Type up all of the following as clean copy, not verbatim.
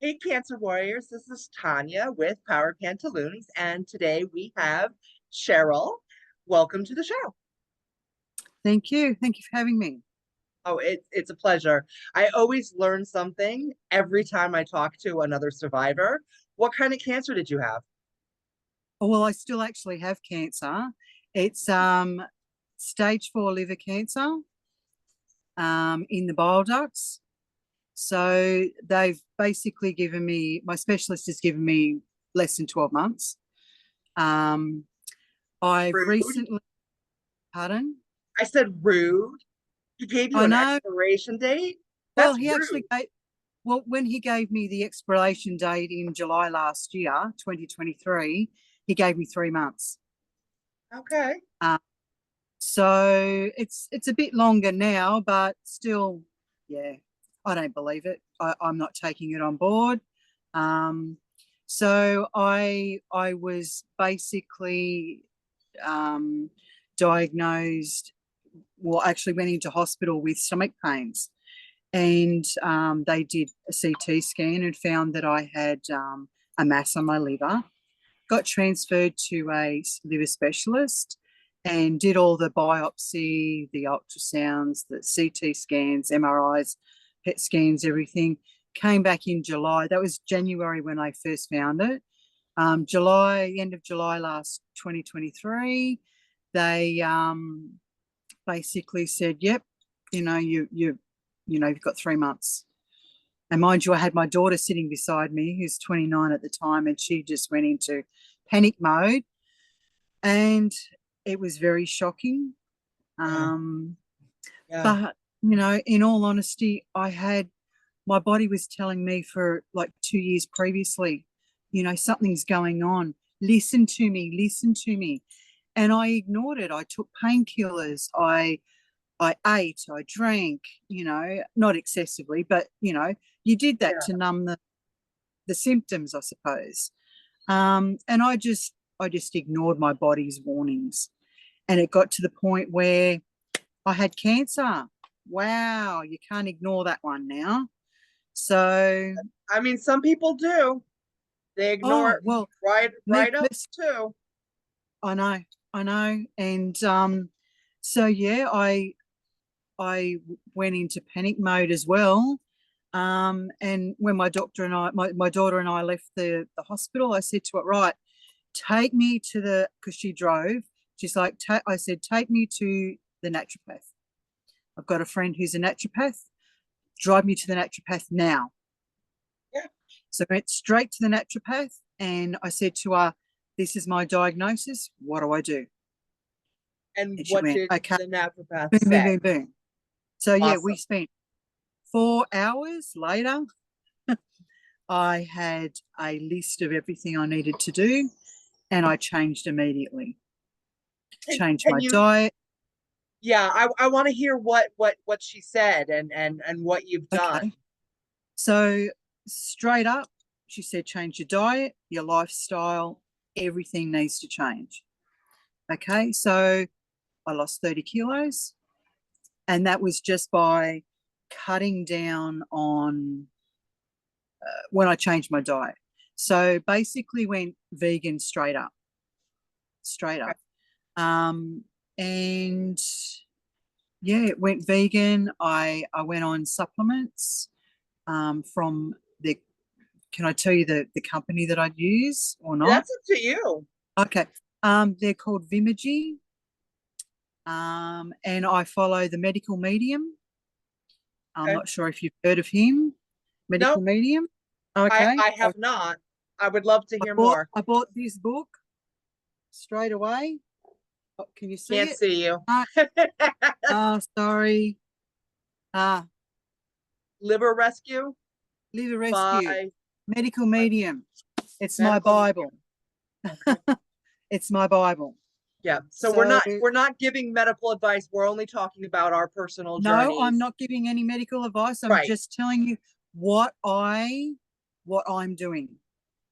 Hey, Cancer Warriors. This is Tanya with Power Pantaloons, and today we have Cheryl. Welcome to the show. Thank you. Thank you for having me. Oh, it's a pleasure. I always learn something every time I talk to another survivor. What kind of cancer did you have? Oh, well, I still actually have cancer. It's stage 4 liver cancer in the bile ducts. So they've basically given me, my specialist has given me less than 12 months. Um, I've Rude. recently, pardon? I said rude. He gave you I an know. expiration date? Well, That's he rude. actually gave, well, when he gave me the expiration date in July last year, 2023, he gave me 3 months. Okay. Um, So it's a bit longer now, but still, yeah, I don't believe it. I'm not taking it on board. Um, so I was basically um, diagnosed. Well, actually went into hospital with stomach pains, and they did a CT scan and found that I had a mass on my liver. Got transferred to a liver specialist and did all the biopsy, the ultrasounds, the CT scans, MRIs, PET scans, everything. Came back in July. That was January when I first found it. End of July last 2023, they basically said, "Yep, you've got 3 months." And mind you, I had my daughter sitting beside me, who's 29 at the time, and she just went into panic mode. And it was very shocking. Yeah. Um, Yeah. but, in all honesty, my body was telling me for like 2 years previously, something's going on. Listen to me, listen to me. And I ignored it. I took painkillers. I ate, I drank, not excessively, but you did that Yeah. to numb the symptoms, I suppose. And I just ignored my body's warnings. And it got to the point where I had cancer. Wow, you can't ignore that one now. So, I mean, some people do. They ignore oh, it well, me right up personally, too. I know, I know. And so yeah, I went into panic mode as well. And when my daughter and I left the hospital, I said to it, right, take me to because she drove. She's like, I said, take me to the naturopath. I've got a friend who's a naturopath. Drive me to the naturopath now. Yeah. So I went straight to the naturopath and I said to her, this is my diagnosis. What do I do? And And she what went, did okay, the naturopath boom, boom, say? boom, boom. So yeah, we Awesome. spent 4 hours later. I had a list of everything I needed to do and I changed immediately. Changed Can my you, diet. yeah, I want to hear what she said and what you've done. Okay. So straight up, she said, change your diet, your lifestyle, everything needs to change. Okay. So I lost 30 kilos. And that was just by cutting down on when I changed my diet. So basically went vegan straight up, straight Okay. up. Um, and yeah, it went vegan. I went on supplements from the. Can I tell you the company that I'd use or not? That's up to you. Okay. They're called Vimagy. And I follow the medical medium. I'm Okay. not sure if you've heard of him, medical No, medium. Okay. I have not. I would love to I hear bought more. I bought this book straight away. Oh, can you see Can't it? see you. Ah, sorry. Ah, Liver Rescue Liver Rescue, by medical medium. It's my Medical Medium. Bible. Okay. It's my Bible. Yeah. So So we're not giving medical advice. We're only talking about our personal no, I'm journeys. not giving any medical advice. I'm Right. just telling you what I what I'm doing.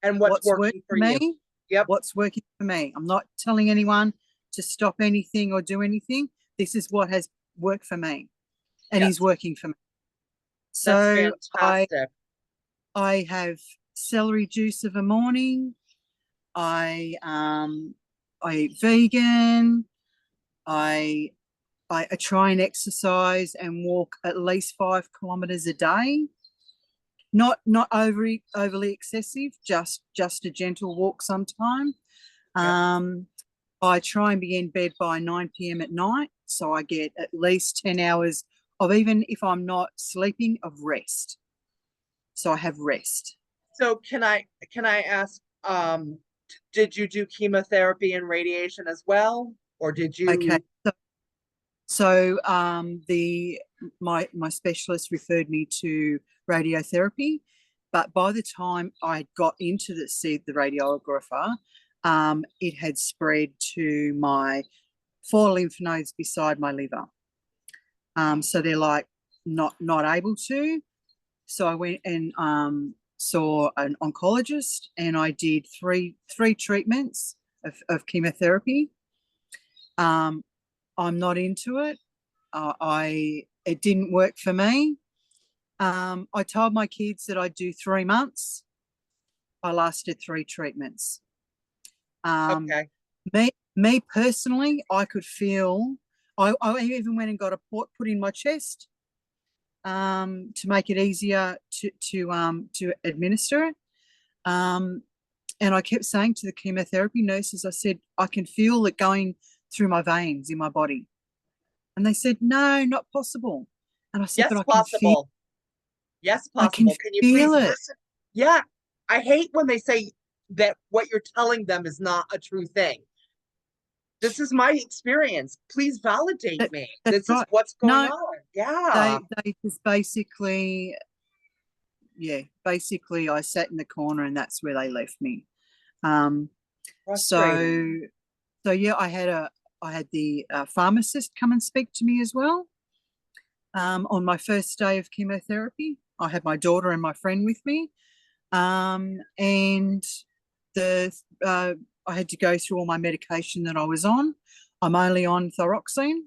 And what's What's working working for for you. me? Yep. What's working for me? I'm not telling anyone to stop anything or do anything. This is what has worked for me and is Yes. working for me. That's So I fantastic. I have celery juice of a morning. I eat vegan. I I try and exercise and walk at least 5 kilometers a day. Not overly excessive, just a gentle walk sometime. Yep. I try and be in bed by 9 p.m. at night, so I get at least 10 hours of, even if I'm not sleeping, of rest. So I have rest. So can I ask, did you do chemotherapy and radiation as well? Or did Okay. you So the my specialist referred me to radiotherapy, but by the time I got into see the radiographer, it had spread to my 4 lymph nodes beside my liver. So they're like not able to. So I went and saw an oncologist, and I did three treatments of chemotherapy. I'm not into it. It didn't work for me. I told my kids that I'd do 3 months. I lasted 3 treatments. okay? Me personally, I could feel. I even went and got a port put in my chest to make it easier to administer it. And I kept saying to the chemotherapy nurses, I said, I can feel it going through my veins in my body. And they said, no, not possible. And I said, Yes, but possible. Yes, I can possible. Can you feel please it. listen? Yeah. I hate when they say that what you're telling them is not a true thing. This is my experience. Please validate That, me. that's This is right. what's going No, on. Yeah. they just basically, yeah, basically I sat in the corner and that's where they left me. Um, Frustrating. so, so yeah, I had the pharmacist come and speak to me as well. On my first day of chemotherapy, I had my daughter and my friend with me. And the I had to go through all my medication that I was on. I'm only on thyroxine.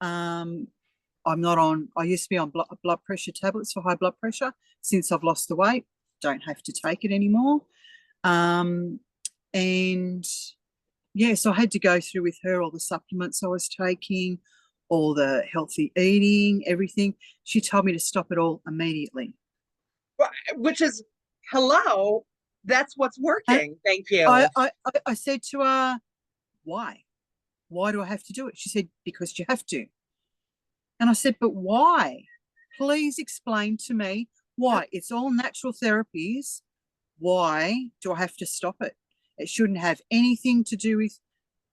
Um, I'm not on. I used to be on blood pressure tablets for high blood pressure. Since I've lost the weight, don't have to take it anymore. Um, and yeah, so I had to go through with her all the supplements I was taking, all the healthy eating, everything. She told me to stop it all immediately. Which is, hello, that's what's And working. Thank you. I said to her, why? Why do I have to do it? She said, because you have to. And I said, but why? Please explain to me why. It's all natural therapies. Why do I have to stop it? It shouldn't have anything to do with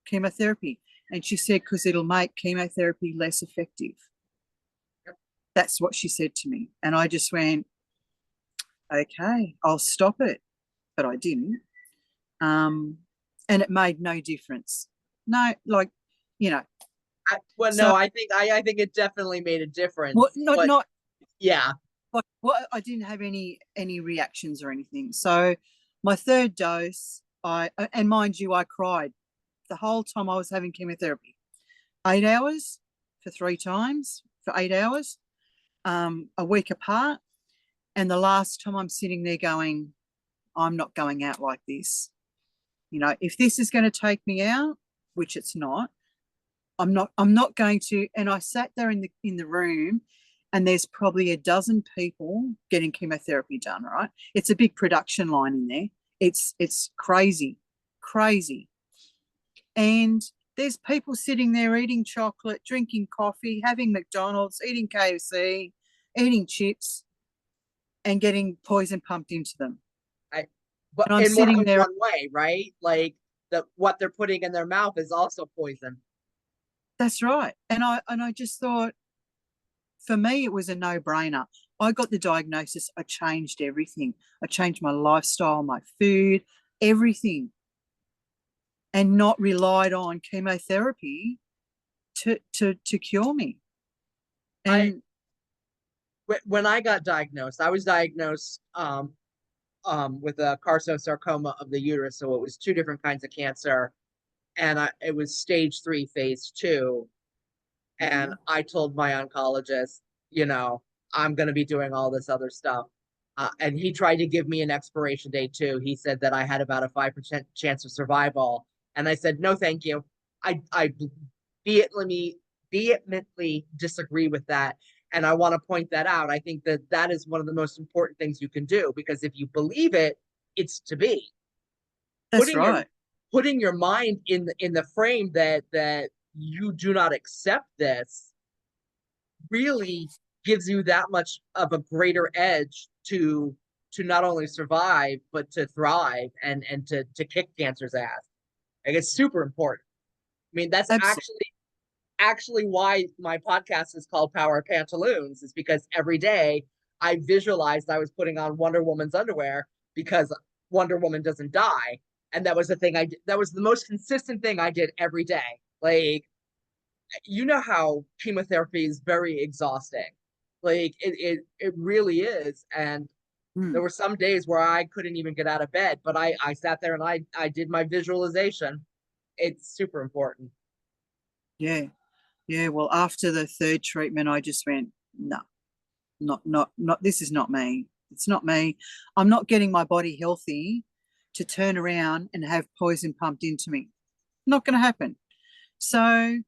chemotherapy. And she said, because it'll make chemotherapy less effective. That's what she said to me. And I just went, okay, I'll stop it. But I didn't. And it made no difference. No, like, you know, Well, so no, I think it definitely made a difference. what But not yeah, like what I didn't have any reactions or anything. So my third dose, and mind you, I cried the whole time I was having chemotherapy. 8 hours for 3 times for 8 hours, a week apart. And the last time I'm sitting there going, I'm not going out like this. You know, if this is going to take me out, which it's not, I'm not going to. And I sat there in the room, and there's probably a dozen people getting chemotherapy done, right? It's a big production line in there. It's crazy, crazy. And there's people sitting there eating chocolate, drinking coffee, having McDonald's, eating KFC, eating chips, and getting poison pumped into them. I but And I'm in more sitting than there. one way, right? Like what they're putting in their mouth is also poison. That's right. And I just thought, for me, it was a no-brainer. I got the diagnosis. I changed everything. I changed my lifestyle, my food, everything, and not relied on chemotherapy to cure me. I And when I got diagnosed, I was diagnosed with a carcinosarcoma of the uterus, so it was two different kinds of cancer, and it was stage 3, phase 2. And yeah, I told my oncologist, you know, I'm going to be doing all this other stuff. And he tried to give me an expiration date too. He said that I had about a 5% chance of survival. And I said, no, thank you. I vehemently, vehemently disagree with that. And I want to point that out. I think that that is one of the most important things you can do, because if you believe it, it's to be. That's Putting your right. putting your mind in the frame that you do not accept this really gives you that much of a greater edge to not only survive but to thrive and to kick cancer's ass. Like, it's super important. I mean, that's Absolutely. actually why my podcast is called Power of Pantaloons, is because every day I visualized I was putting on Wonder Woman's underwear, because Wonder Woman doesn't die. And that was the thing I did. That was the most consistent thing I did every day. Like, you know how chemotherapy is very exhausting. Like, it really is. And there Mm, were some days where I couldn't even get out of bed, but I sat there and I did my visualization. It's super important. yeah. Yeah. Well, after the third treatment, I just went, no, not, this is not me. It's not me. I'm not getting my body healthy to turn around and have poison pumped into me. Not going to happen. So,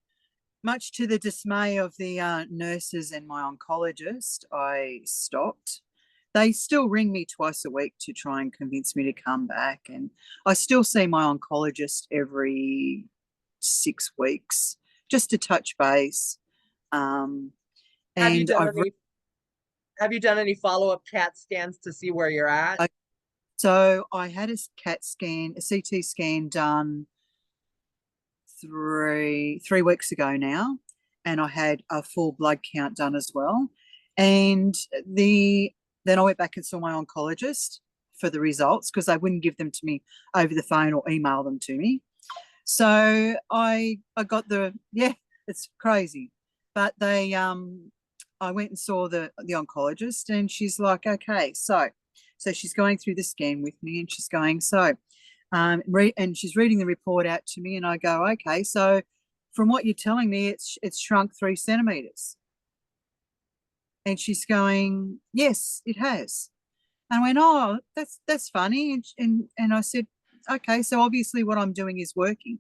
much to the dismay of the nurses and my oncologist, I stopped. They still ring me twice a week to try and convince me to come back. And I still see my oncologist every 6 weeks just to touch base. Um, Have you and done I've any have you done any follow-up CAT scans to see where you're at? I, so I had a CAT scan, a CT scan done three weeks ago now, and I had a full blood count done as well. And then I went back and saw my oncologist for the results, because they wouldn't give them to me over the phone or email them to me. So I got yeah, it's crazy. But I went and saw the oncologist, and she's like, okay, so she's going through the scan with me, and she's going, and she's reading the report out to me, and I go, okay, so from what you're telling me, it's shrunk 3 centimeters. And she's going, yes, it has. And I went, oh, that's funny. And I said, okay, so obviously what I'm doing is working.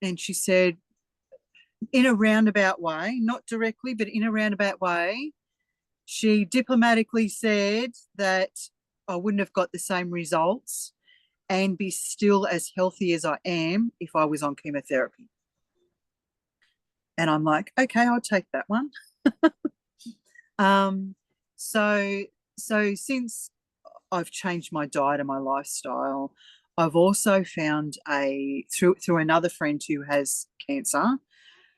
And she said, in a roundabout way, not directly, but in a roundabout way, she diplomatically said that I wouldn't have got the same results and be still as healthy as I am if I was on chemotherapy. And I'm like, okay, I'll take that one. Um, so since I've changed my diet and my lifestyle, I've also found through another friend who has cancer.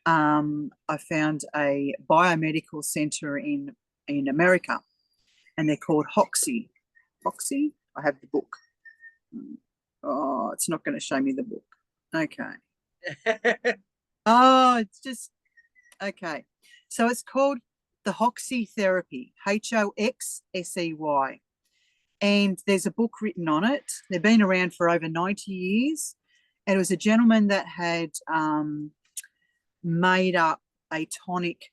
I found a biomedical center in America, and they're called Hoxie. Hoxie. I have the book. Oh, it's not going to show me the book. Okay. Oh, it's just okay. So it's called the Hoxie Therapy, Hoxsey. And there's a book written on it. They've been around for over 90 years. And it was a gentleman that had made up a tonic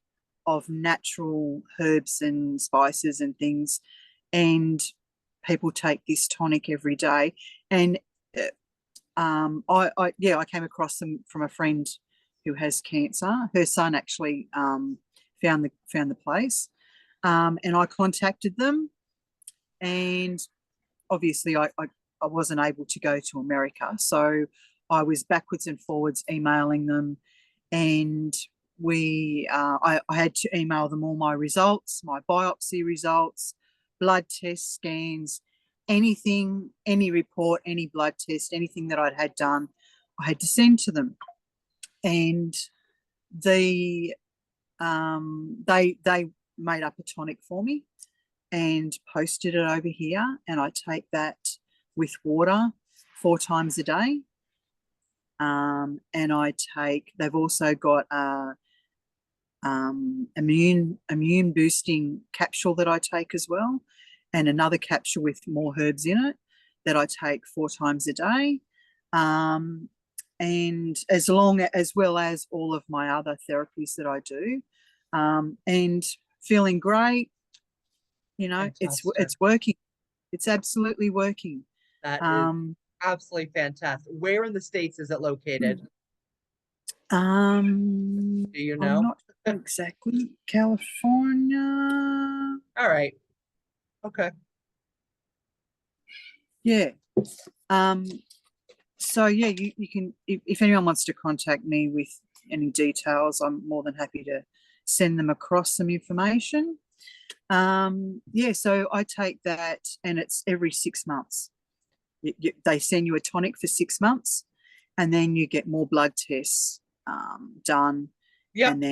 of natural herbs and spices and things. And people take this tonic every day. And I came across them from a friend who has cancer. Her son actually found the place, and I contacted them. And obviously, I wasn't able to go to America, so I was backwards and forwards emailing them, and I had to email them all my results, my biopsy results, blood test scans, anything, any report, any blood test, anything that I'd had done, I had to send to them. And the they made up a tonic for me and posted it over here, and I take that with water 4 times a day. And they've also got a immune boosting capsule that I take as well, and another capsule with more herbs in it that I take 4 times a day. And as well as all of my other therapies that I do, and feeling great. You know, Fantastic. it's working. It's absolutely working. That is Um, absolutely fantastic. Where in the States is it located? Do you I'm know? not sure exactly. California. All right. Okay. Yeah. Um, so yeah, you can if anyone wants to contact me with any details, I'm more than happy to send them across some information. Yeah, so I take that and it's every 6 months. They send you a tonic for 6 months and then you get more blood tests done Yep. and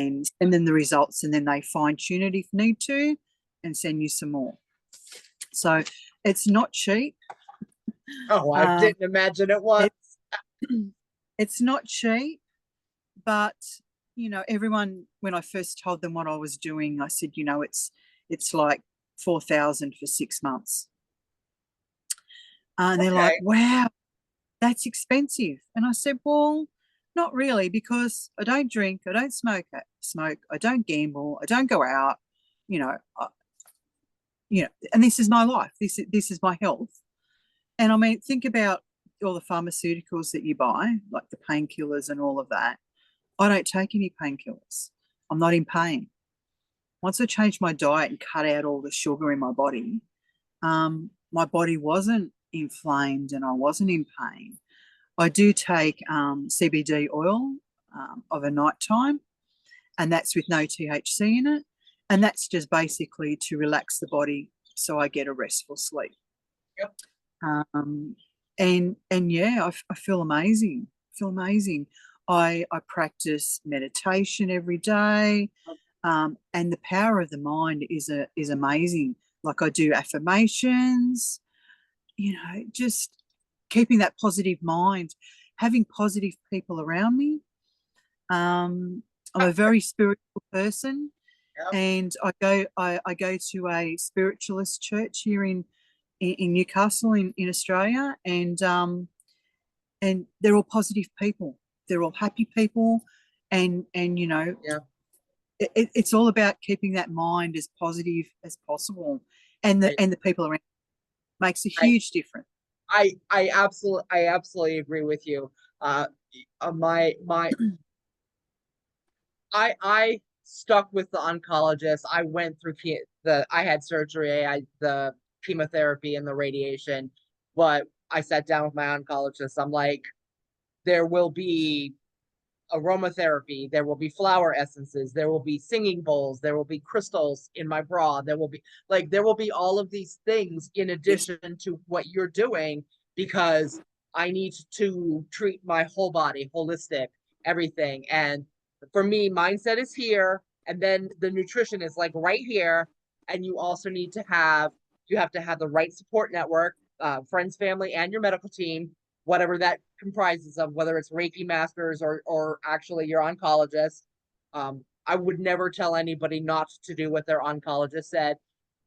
then the results and then they fine tune it if need to and send you some more. So it's not cheap. Oh, I Um, didn't imagine it was. it's it's not cheap, but everyone when I first told them what I was doing, I said, it's like 4,000 for 6 months. And they're like, Okay. wow, that's expensive. And I said, well, not really, because I don't drink, I don't smoke, I don't gamble, I don't go out, you know, I, and this is my life. This is my health. And I mean, think about all the pharmaceuticals that you buy, like the painkillers and all of that. I don't take any painkillers. I'm not in pain. Once I changed my diet and cut out all the sugar in my body wasn't inflamed and I wasn't in pain. I do take CBD oil of a night time, and that's with no THC in it. And that's just basically to relax the body so I get a restful sleep. Yep. And yeah, I feel amazing. I feel amazing. I practice meditation every day, and the power of the mind is amazing. Like I do affirmations, just keeping that positive mind, having positive people around me. I'm a very spiritual person, Yep. and I go to a spiritualist church here in Newcastle in Australia, and they're all positive people. They're all happy people, and Yeah. it's all about keeping that mind as positive as possible, and I, the people around makes a I, huge difference. I absolutely agree with you. Uh, my I stuck with the oncologist. I went through I had surgery, the chemotherapy and the radiation, but I sat down with my oncologist. I'm like, there will be aromatherapy, there will be flower essences, there will be singing bowls, there will be crystals in my bra, there will be all of these things in Yes, addition to what you're doing because I need to treat my whole body, holistic, everything. And for me, mindset is here, and then the nutrition is like right here. And you have to have the right support network, friends, family, and your medical team, whatever that comprises of, whether it's Reiki masters or actually your oncologist. I would never tell anybody not to do what their oncologist said.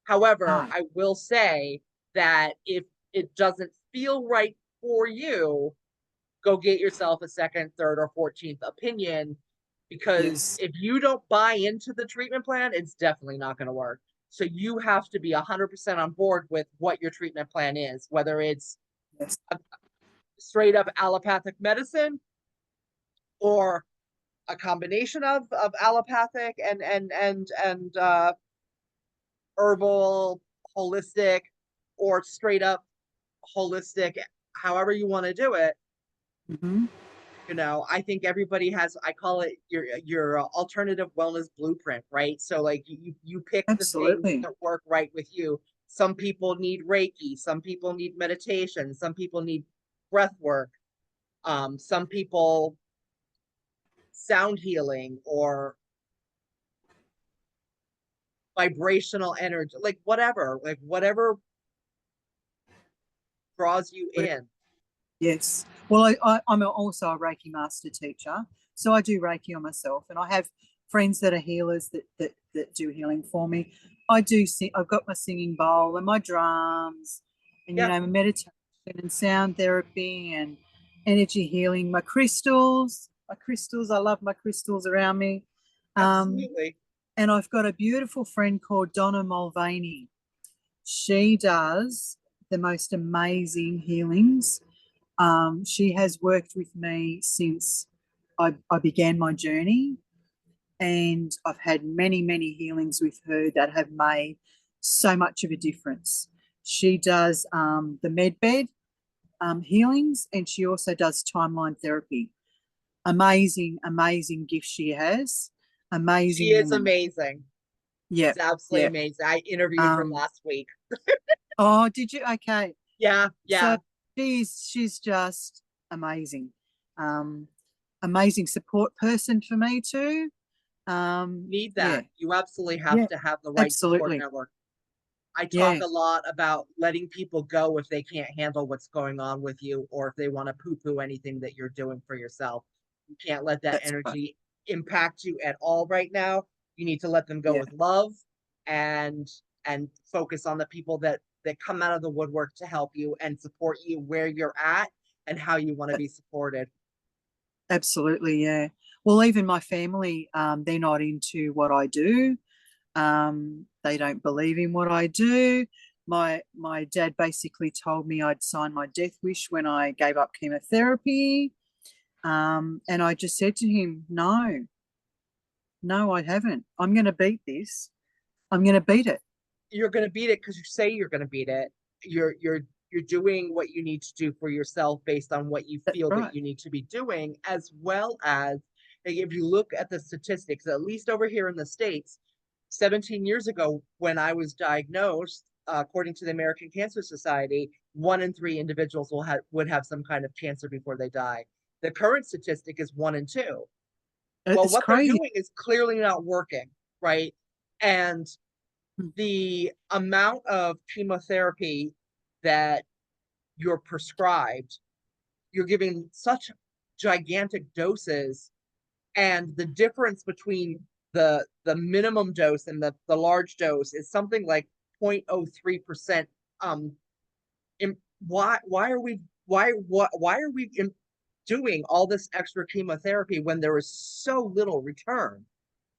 However, no, I will say that if it doesn't feel right for you, go get yourself a second, third, or 14th opinion, because yes, if you don't buy into the treatment plan, it's definitely not going to work. So you have to be 100% on board with what your treatment plan is, whether it's yes, a straight up allopathic medicine or a combination of allopathic and herbal, holistic, or straight up holistic, however you want to do it. mm-hmm. I think everybody has, I call it your alternative wellness blueprint, right? So like you pick the things Absolutely, that work right with you. Some people need Reiki, some people need meditation, some people need breath work, some people sound healing or vibrational energy, like whatever draws you in. yes. Well, I'm also a Reiki master teacher, so I do Reiki on myself, and I have friends that are healers that do healing for me. I do sing. I've got my singing bowl and my drums, and Yeah, my meditation and sound therapy and energy healing. My crystals. I love my crystals around me. Um, absolutely. and I've got a beautiful friend called Donna Mulvaney, She does the most amazing healings. She has worked with me since I began my journey, and I've had many, many healings with her that have made so much of a difference. She does the med bed healings, and she also does timeline therapy. Amazing, amazing gift she has. She Amazing is woman. amazing. Yeah, She's absolutely yeah. amazing. I interviewed her Um, last week. oh, did you? Okay. Yeah, So yeah. she's just amazing. Um, amazing support person for me too. Need Yeah, that. You absolutely have yeah, to have the right support absolutely. network. I talk Yeah, a lot about letting people go if they can't handle what's going on with you or if they want to poo poo anything that you're doing for yourself. You can't let that that's right. energy impact you at all right now. You need to let them go Yeah, with love and and focus on the people that come out of the woodwork to help you and support you where you're at and how you want to be supported. absolutely. Yeah. Well, even my family, they're not into what I do. They don't believe in what I do. My dad basically told me I'd sign my death wish when I gave up chemotherapy. And I just said to him, no, no, I haven't. I'm going to beat this. I'm going to beat it. You're going to beat it because you say you're going to beat it. You're doing what you need to do for yourself based on what you That's feel that right. you need to be doing, as well as like, if you look at the statistics, at least over here in the States, 17 years ago when I was diagnosed, according to the American Cancer Society, 1 in 3 individuals would have some kind of cancer before they die. The current statistic is 1 in 2. Well, It's what they're crazy. doing is clearly not working, right? And the amount of chemotherapy that you're prescribed, you're giving such gigantic doses, and the difference between the minimum dose and the large dose is something like 0.03%. Um, why are we why are we doing all this extra chemotherapy when there is so little return?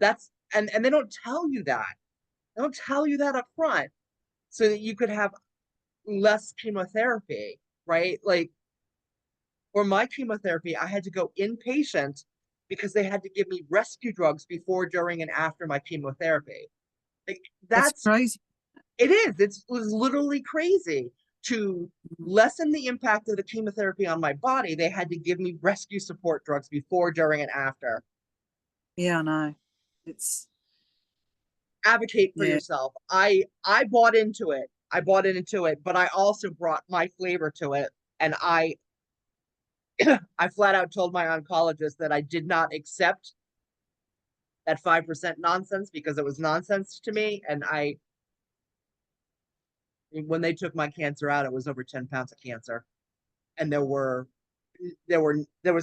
That's and they don't tell you that. They don't tell you that up front so that you could have less chemotherapy, right? Like for my chemotherapy, I had to go inpatient because they had to give me rescue drugs before, during, and after my chemotherapy. Like That's that's crazy. it is. It was literally crazy. To lessen the impact of the chemotherapy on my body, they had to give me rescue support drugs before, during, and after. Yeah, I know. It's, Advocate for yeah, yourself. I bought into it. I bought into it, but I also brought my flavor to it, and I flat out told my oncologist that I did not accept that 5% nonsense because it was nonsense to me. And when they took my cancer out, it was over 10 pounds of cancer, and there was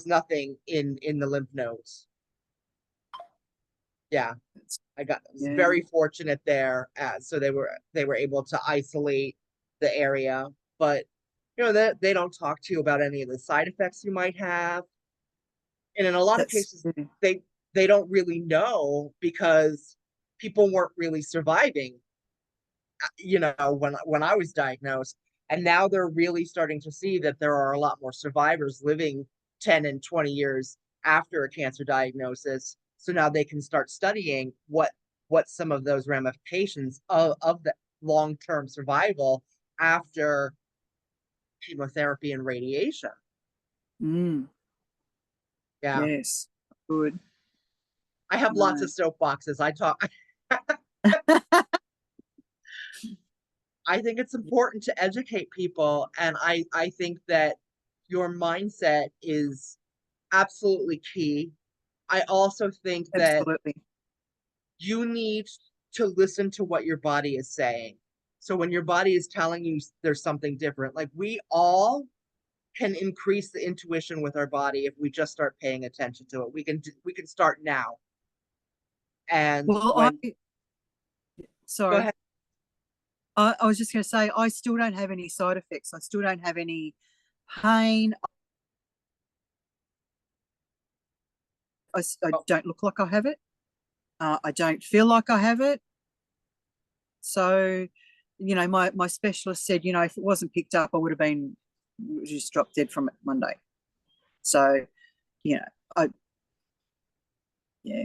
nothing in the lymph nodes. Yeah, it's, I was yeah, very fortunate there. So they were able to isolate the area, but they don't talk to you about any of the side effects you might have, and in a lot of that's, cases yeah, they they don't really know because people weren't really surviving, when I was diagnosed, and now they're really starting to see that there are a lot more survivors living 10 and 20 years after a cancer diagnosis, so now they can start studying what some of those ramifications of the long-term survival after chemotherapy and radiation. mm, Yeah, yes, good. I have lots of No. soapboxes. I talk. I think it's important to educate people, and I think that your mindset is absolutely key. I also think that Absolutely. you need to listen to what your body is saying. So when your body is telling you there's something different, like we all can increase the intuition with our body if we just start paying attention to it. We can start now. And Well, when go sorry, ahead. I was just going to say, I still don't have any side effects. I still don't have any pain. I Oh, don't look like I have it. I don't feel like I have it. So my specialist said, if it wasn't picked up, I would have been just dropped dead from it Monday. So, I yeah.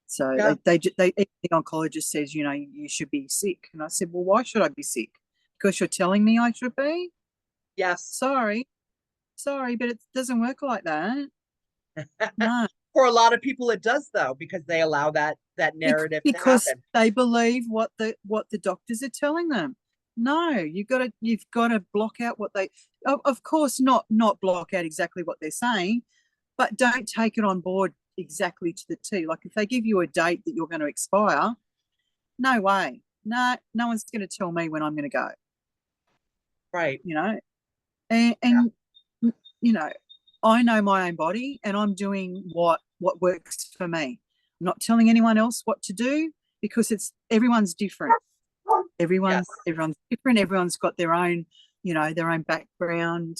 So Yeah. the oncologist says, you should be sick, and I said, well, why should I be sick? Because you're telling me I should be? Yes. Sorry, but it doesn't work like that. No, For a lot of people, it does though, because they allow that narrative to because happen. they believe what the doctors are telling them. No, you've got to block out what they. Of course, not block out exactly what they're saying, but don't take it on board exactly to the T. Like if they give you a date that you're going to expire, no way. No one's going to tell me when I'm going to go. Right. You know, and you know, I know my own body, and I'm doing what works for me. I'm not telling anyone else what to do because everyone's different. Yes. Everyone's different. Everyone's got their own, their own background,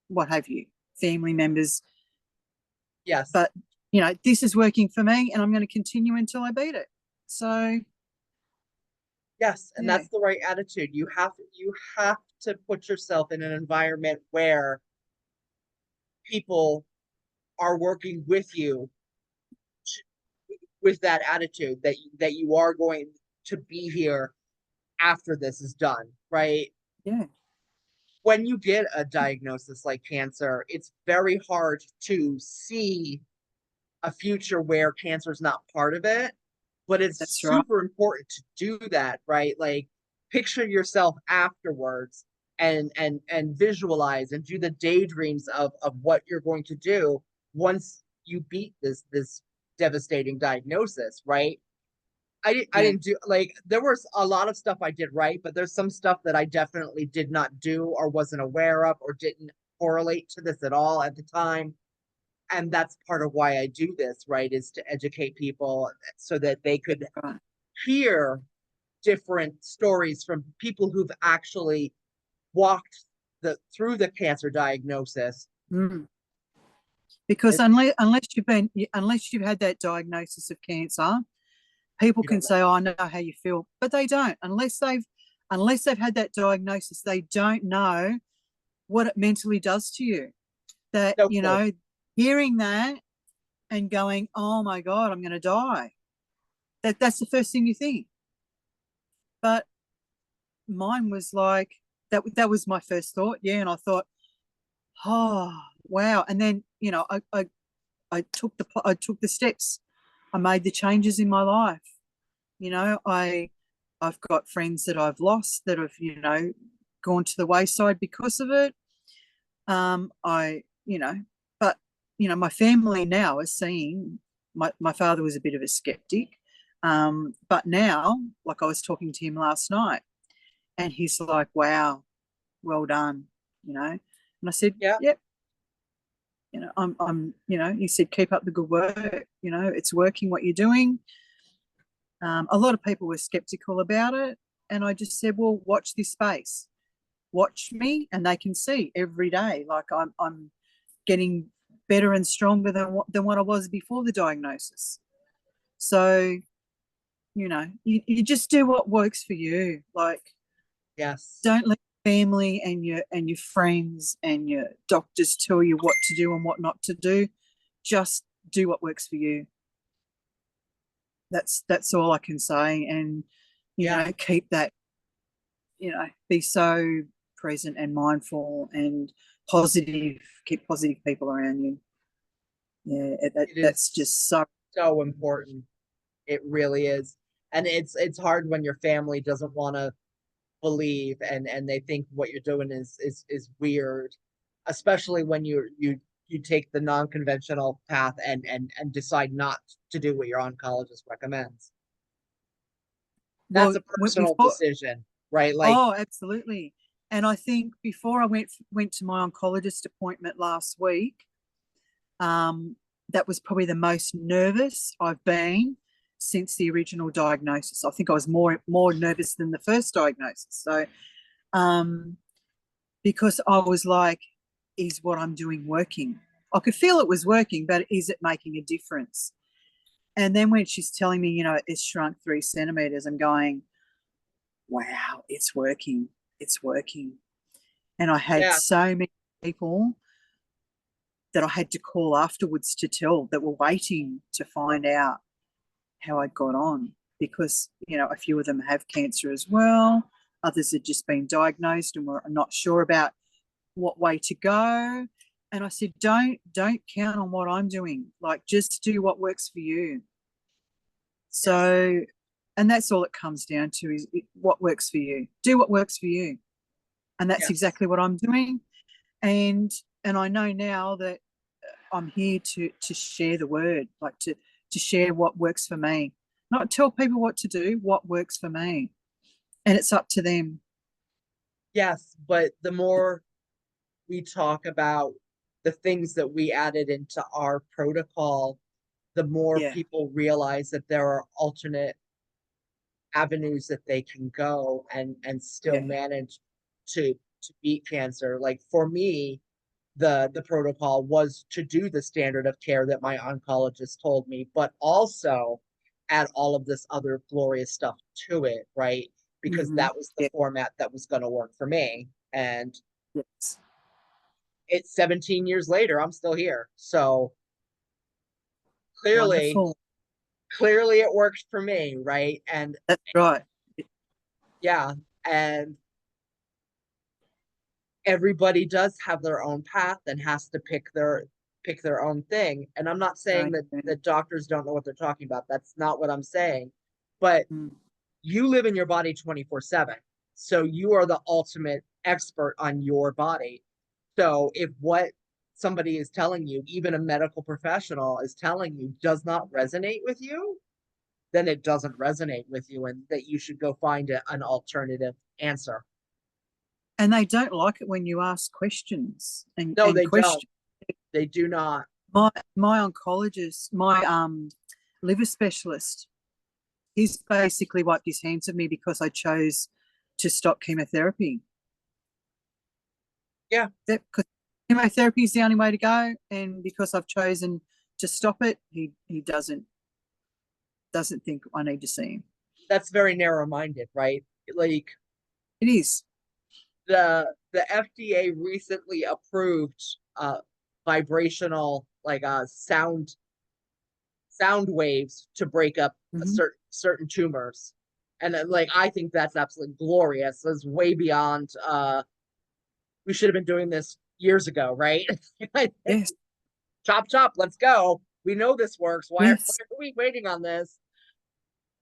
what have you, family members. Yes. But this is working for me, and I'm going to continue until I beat it. So Yes, and yeah, that's the right attitude. You have to put yourself in an environment where people are working with you with that attitude that you are going to be here after this is done, right? yeah, When you get a diagnosis like cancer, it's very hard to see a future where cancer is not part of it, but it's that's right. super important to do that, right? Like picture yourself afterwards and visualize and do the daydreams of what you're going to do once you beat this devastating diagnosis, right? I Yeah, didn't do like there was a lot of stuff I did right, but there's some stuff that I definitely did not do or wasn't aware of or didn't correlate to this at all at the time. And that's part of why I do this, right? Is to educate people so that they could right. hear different stories from people who've actually walked through the cancer diagnosis. Mm. Because It, unless you've had that diagnosis of cancer, people you can don't know. say, "Oh, I know how you feel," but they don't. Unless they've had that diagnosis, they don't know what it mentally does to you. That No clue. hearing that and going, "Oh my God, I'm going to die." That's the first thing you think. But mine was like that. That was my first thought. Yeah, and I thought, "Oh, wow." And then I took the steps. I made the changes in my life. I've got friends that I've lost that have gone to the wayside because of it. I but my family now is seeing my father was a bit of a skeptic, but now, like I was talking to him last night, and he's like, "Wow, well done," and I said, Yeah. "Yep." He said, keep up the good work. It's working what you're doing. A lot of people were skeptical about it. And I just said, well, watch this space. Watch me, and they can see every day. Like I'm getting better and stronger than what I was before the diagnosis. So, you just do what works for you. Like, Yes. don't let family and your friends and your doctors tell you what to do and what not to do. Just do what works for you. That's all I can say. And Yeah. keep that, be so present and mindful and positive. Keep positive people around you. Yeah, It that's is just so. so important. It really is. And it's hard when your family doesn't want to believe and they think what you're doing is weird, especially when you take the non-conventional path and decide not to do what your oncologist recommends. That's Well, a personal before. decision, right? Like, Oh, absolutely. And I think before I went to my oncologist appointment last week, um, that was probably the most nervous I've been since the original diagnosis. I think I was more nervous than the first diagnosis. So, um, because I was like, is what I'm doing working? I could feel it was working, but is it making a difference? And then when she's telling me, it's shrunk 3 centimeters, I'm going, wow, it's working. It's working. And I had Yeah. so many people that I had to call afterwards to tell that were waiting to find out how I'd got on because, you know, a few of them have cancer as well. Others had just been diagnosed and were not sure about what way to go. And I said, don't count on what I'm doing. Like, just do what works for you. Yes. So, and that's all it comes down to is what works for you. Do what works for you. And that's Yes. exactly what I'm doing. And I know now that I'm here to share the word, like to share what works for me. Not tell people what to do, what works for me. And it's up to them. Yes. But the more we talk about the things that we added into our protocol, the more Yeah, people realize that there are alternate avenues that they can go and still yeah. manage to beat cancer. Like for me, the protocol was to do the standard of care that my oncologist told me, but also add all of this other glorious stuff to it, right? Because Mm-hmm. that was the Yeah, format that was going to work for me. And yes. it's 17 years later, I'm still here. So clearly, Wonderful. clearly it worked for me, right? And That's right. yeah, and everybody does have their own path and has to pick their own thing. And I'm not saying Right. that the doctors don't know what they're talking about. That's not what I'm saying. But Mm. you live in your body 24/7. So you are the ultimate expert on your body. So if what somebody is telling you, even a medical professional is telling you, does not resonate with you, then it doesn't resonate with you and that you should go find an alternative answer. And they don't like it when you ask questions No, and they don't. question. They do not. My oncologist, my liver specialist, he's basically wiped his hands of me because I chose to stop chemotherapy. Yeah, Because chemotherapy is the only way to go, and because I've chosen to stop it, he doesn't think I need to see him. that's very narrow minded, right? Like It is. the FDA recently approved vibrational like sound waves to break up a Mm-hmm. certain tumors. And like I think that's absolutely glorious. It's way beyond we should have been doing this years ago, right? Yes. Chop chop, let's go. We know this works. Why Yes. are we waiting on this?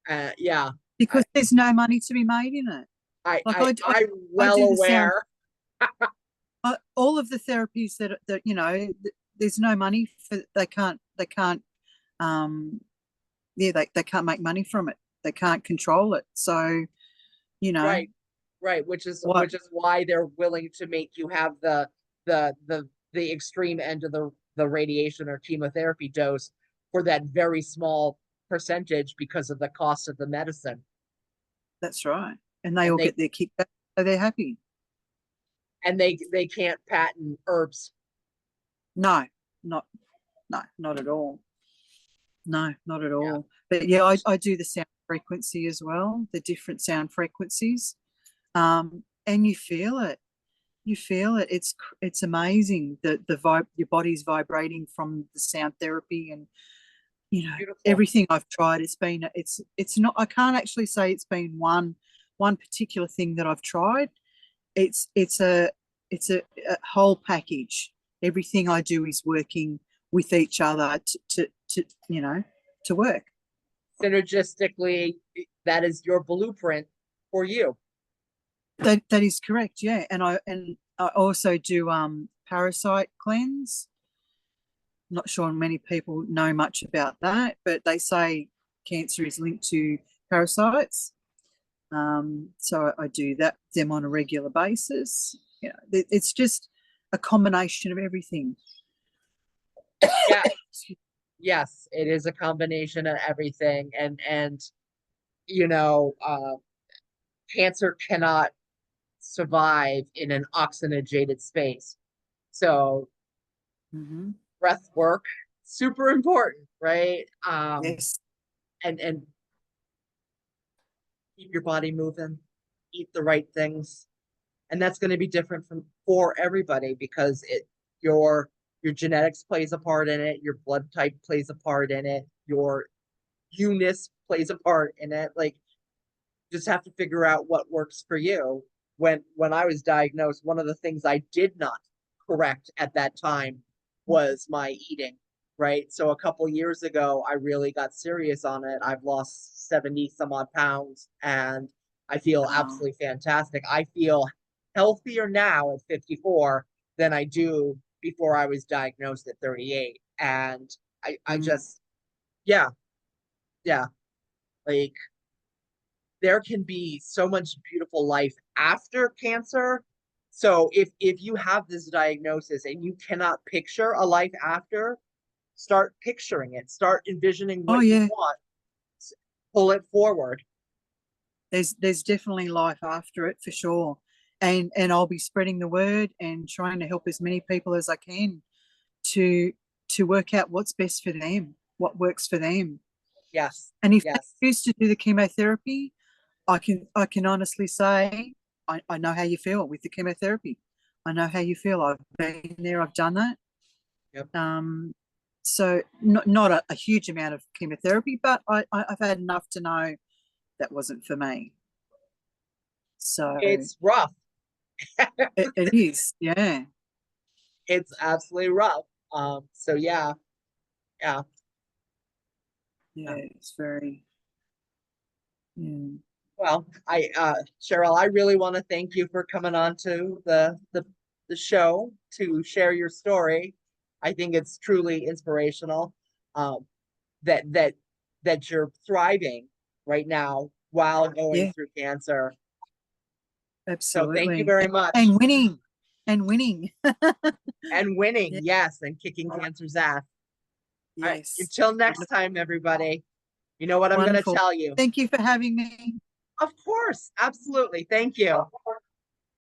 Yeah. I, Because there's no money to be made in it. Like I'm I well do the sound. aware. All of the therapies that you know, there's no money for. They can't. Um, yeah, they can't make money from it. They can't control it. So you know Right, right, what? which is why they're willing to make you have the extreme end of the radiation or chemotherapy dose for that very small percentage because of the cost of the medicine. That's right. And they And all get their kickback, so they're happy. they can't patent herbs. No, not no, not at all. No, not at Yeah. all. But yeah, I do the sound frequency as well, the different sound frequencies. And you feel it. You feel it. It's amazing that the vibe your body's vibrating from the sound therapy and you know Beautiful. everything I've tried. It's not. I can't actually say it's been one particular thing that I've tried. It's a whole package. Everything I do is working with each other to to work. Synergistically, that is your blueprint for you. That is correct. Yeah, and I also do parasite cleanse. Not sure many people know much about that, but they say cancer is linked to parasites. So I do them on a regular basis. It's just a combination of everything. Yeah, yes, it is a combination of everything and you know, cancer cannot survive in an oxygenated space. So Mm-hmm. breath work, super important, right? Yes. And keep your body moving. eat the right things. And that's going to be different from for everybody because your genetics plays a part in it, your blood type plays a part in it, your newness plays a part in it. Like, just have to figure out what works for you. When I was diagnosed, one of the things I did not correct at that time was my eating, right? So a couple years ago, I really got serious on it. I've lost 70 some odd pounds and I feel Wow. absolutely fantastic. I feel healthier now at 54 than I do before I was diagnosed at 38. And I Mm. just, yeah, yeah, like there can be so much beautiful life after cancer. So if you have this diagnosis and you cannot picture a life after, start picturing it. Start envisioning Oh what you yeah, want. Pull it forward. there's definitely life after it for sure. And I'll be spreading the word and trying to help as many people as I can to to work out what's best for them, what works for them. Yes. And if they Yes. choose to do the chemotherapy, I can honestly say I know how you feel with the chemotherapy. I know how you feel. I've been there, I've done that. Yep. Um, so not a huge amount of chemotherapy, but I've had enough to know that wasn't for me. So It's rough. it is, yeah, It's absolutely rough. So yeah, yeah, yeah, yeah. it's very, yeah, Well, Cheryl, I really want to thank you for coming on to the show to share your story. I think it's truly inspirational. Um, that that that you're thriving right now while going yeah, through cancer. So thank you absolutely, very much. and winning, and winning. And winning, Yeah, yes, and kicking cancer's ass. All right, yes, until next wonderful, time, everybody. You know what I'm going to wonderful. tell you. Thank you for having me. Of course, absolutely. Thank you.